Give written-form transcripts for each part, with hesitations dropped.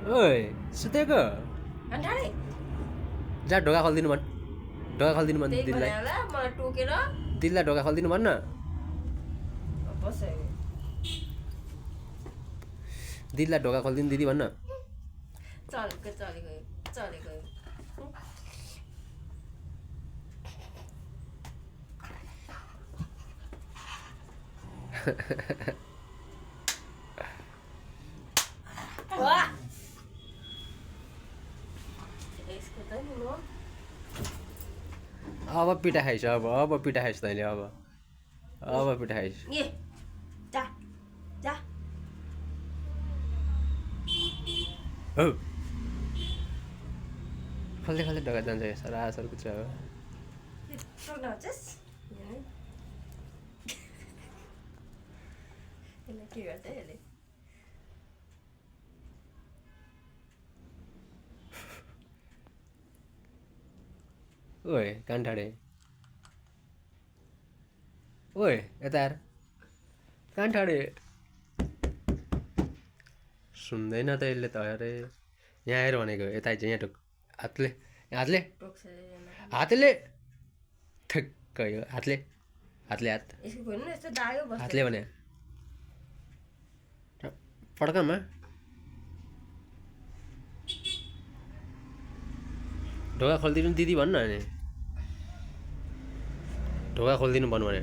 ओए सुतेको अन्ठाडे जा ढोका खोलिदिनु भन् ढोका खोलिदिनु भन् त्यही दिदीलाई भने होला मलाई टोकेर दिदीलाई ढोका खोलिदिनु भन्न बस्यो दिदीलाई ढोका खोलिदिनु दिदी भन्न चलेको वाह यसको त नि हो अब पिठा खाइस् अब पिठा खाइस् तैँले अब पिठा खाइस् ए जा जा हौ खोल्दै ढोका जान्छ यो सरासर कुच्चा हो टोक्न होस् यसलाई के गर्छ यसले ओए कान्ठाडे ओए यता हेर कान्ठाडे सुन्दैन त यसले त अरे यहाँ आएर भनेको यता आइज यहाँ टोक हातले टोक्छ हातले ठिक्कै हो हातले हात यसको खोल्नु यस्तो दायो बस्छ हातले भने पड्कामा ढोका खोलिदिनु दिदी भन्न अनि ढोका खोलिदिनु भन्नु भने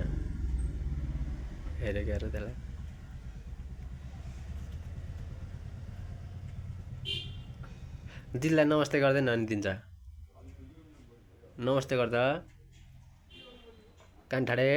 हेरेको हेर त्यसलाई दिदीलाई नमस्ते गर्दैन अनि दिन्छ नमस्ते गर्दा कान्ठाडे